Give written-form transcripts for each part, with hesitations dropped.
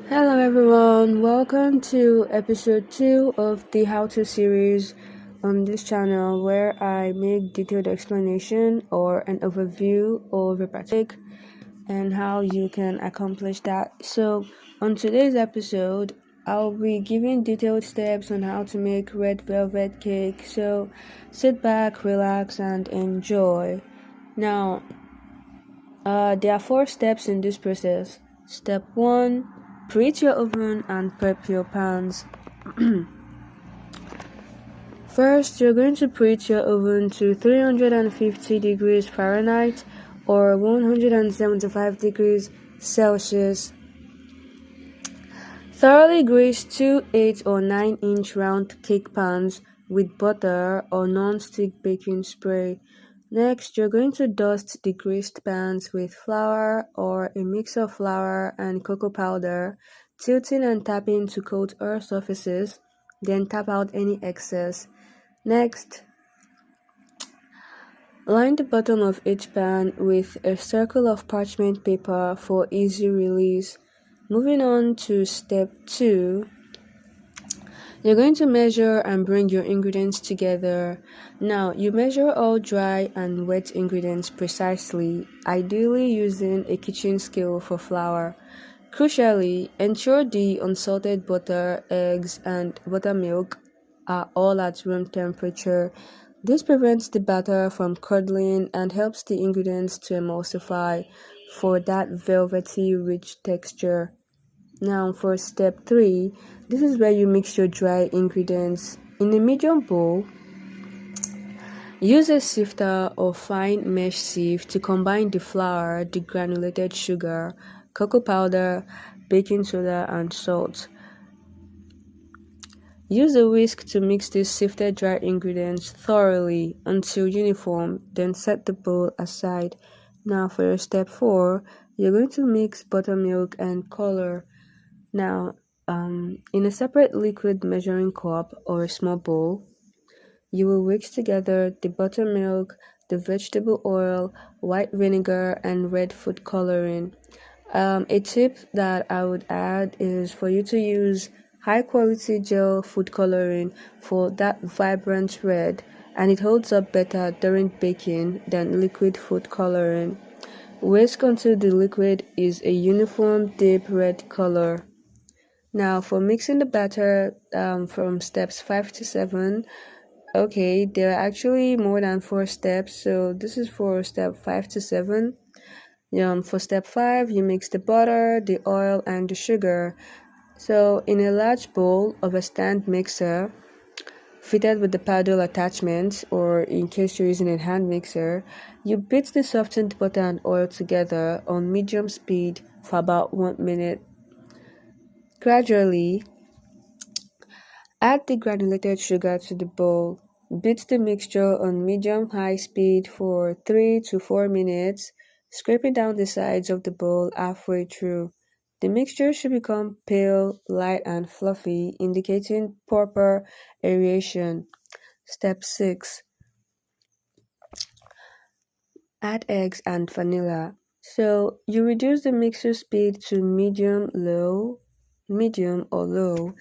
Hello everyone, welcome to episode 2 of the How To series on this channel where I make detailed explanation or an overview of a particular and how you can accomplish that. So on today's episode, I'll be giving detailed steps on how to make red velvet cake. So sit back, relax and enjoy. Now, there are 4 steps in this process. Step 1, preheat your oven and prep your pans. First, you're going to preheat your oven to 350 degrees Fahrenheit or 175 degrees Celsius. Thoroughly grease 2 8 or 9-inch round cake pans with butter or non-stick baking spray. Next, you're going to dust the greased pans with flour or a mix of flour and cocoa powder, tilting and tapping to coat all surfaces, then tap out any excess. Next, line the bottom of each pan with a circle of parchment paper for easy release. Moving on to step 2, you're going to measure and bring your ingredients together. Now, you measure all dry and wet ingredients precisely, ideally using a kitchen scale for flour. Crucially, ensure the unsalted butter, eggs, and buttermilk are all at room temperature. This prevents the batter from curdling and helps the ingredients to emulsify for that velvety, rich texture. Now for step 3, this is where you mix your dry ingredients. In a medium bowl, use a sifter or fine mesh sieve to combine the flour, the granulated sugar, cocoa powder, baking soda, and salt. Use a whisk to mix these sifted dry ingredients thoroughly until uniform, then set the bowl aside. Now for your step 4, you're going to mix buttermilk and color. Now, in a separate liquid measuring cup or a small bowl, you will mix together the buttermilk, the vegetable oil, white vinegar, and red food coloring. A tip that I would add is for you to use high quality gel food coloring for that vibrant red, and it holds up better during baking than liquid food coloring. Whisk until the liquid is a uniform deep red color. Now, for mixing the batter from steps 5 to 7, okay, there are actually more than 4 steps, so this is for step 5 to 7. For step 5, you mix the butter, the oil, and the sugar. So, in a large bowl of a stand mixer fitted with the paddle attachment, or in case you're using a hand mixer, you beat the softened butter and oil together on medium speed for about 1 minute. Gradually, add the granulated sugar to the bowl. Beat the mixture on medium-high speed for 3 to 4 minutes, scraping down the sides of the bowl halfway through. The mixture should become pale, light, and fluffy, indicating proper aeration. Step 6. Add eggs and vanilla. So you reduce the mixer speed to medium or low.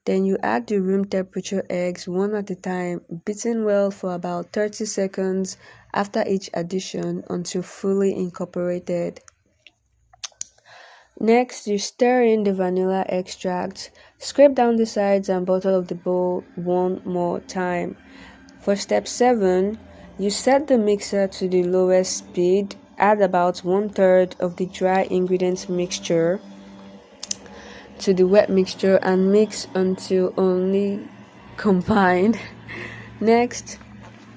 Then you add the room temperature eggs one at a time, beating well for about 30 seconds after each addition until fully incorporated. Next, you stir in the vanilla extract. Scrape down the sides and bottom of the bowl one more time. For step 7, you set the mixer to the lowest speed. Add about 1/3 of the dry ingredients mixture to the wet mixture and mix until only combined. Next,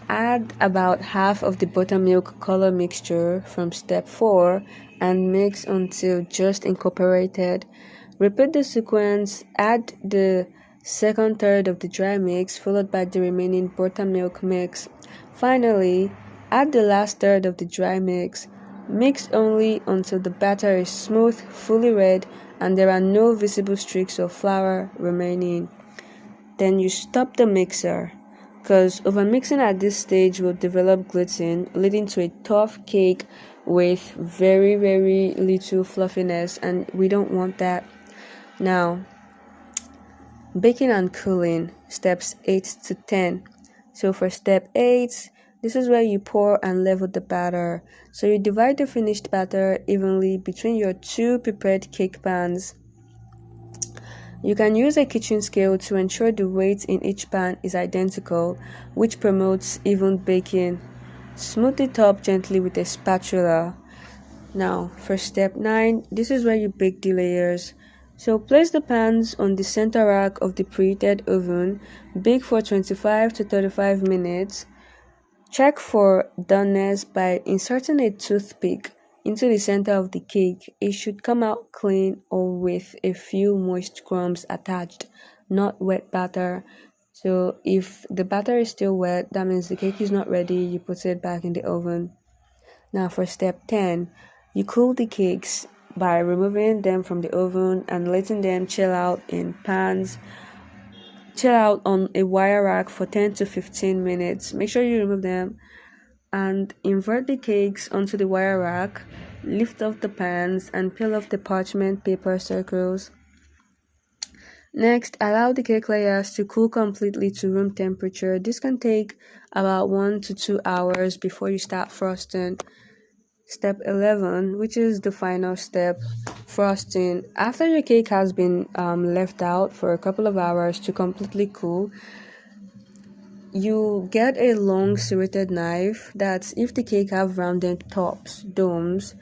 add about half of the buttermilk color mixture from step 4 and mix until just incorporated. Repeat the sequence, add the second third of the dry mix followed by the remaining buttermilk mix. Finally, add the last third of the dry mix. Mix only until the batter is smooth, fully red, and there are no visible streaks of flour remaining. Then you stop the mixer, because overmixing at this stage will develop gluten, leading to a tough cake with very little fluffiness, and we don't want that. Now, baking and cooling, steps 8 to 10. So for step 8, this is where you pour and level the batter. So you divide the finished batter evenly between your 2 prepared cake pans. You can use a kitchen scale to ensure the weight in each pan is identical, which promotes even baking. Smooth it up gently with a spatula. Now, for step 9, this is where you bake the layers. So place the pans on the center rack of the preheated oven, bake for 25 to 35 minutes. Check for doneness by inserting a toothpick into the center of the cake. It should come out clean or with a few moist crumbs attached, not wet batter. So if the batter is still wet, that means the cake is not ready. You put it back in the oven. Now for step 10, you cool the cakes by removing them from the oven and letting them chill out on a wire rack for 10 to 15 minutes. Make sure you remove them and invert the cakes onto the wire rack. Lift off the pans and peel off the parchment paper circles. Next, allow the cake layers to cool completely to room temperature. This can take about 1 to 2 hours before you start frosting. Step 11, which is the final step, frosting. After your cake has been left out for a couple of hours to completely cool, you get a long serrated knife. That's if the cake have rounded tops, domes.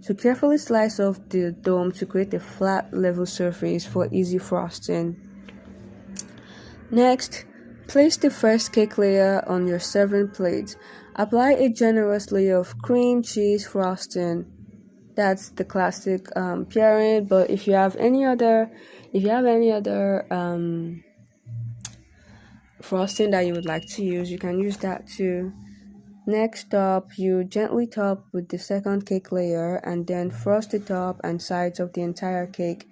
So carefully slice off the dome to create a flat level surface for easy frosting. Next, place the first cake layer on your serving plate. Apply a generous layer of cream cheese frosting. That's the classic pairing, but if you have any other frosting that you would like to use, you can use that too. Next up, you gently top with the second cake layer and then frost the top and sides of the entire cake.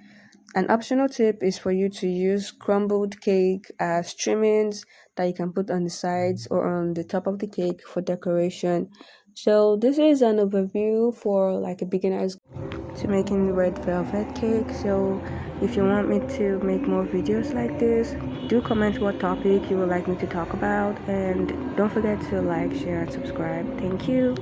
An optional tip is for you to use crumbled cake as trimmings that you can put on the sides or on the top of the cake for decoration. So this is an overview for like a beginner's to making red velvet cake. So if you want me to make more videos like this, do comment what topic you would like me to talk about, and don't forget to like, share, and subscribe. Thank you.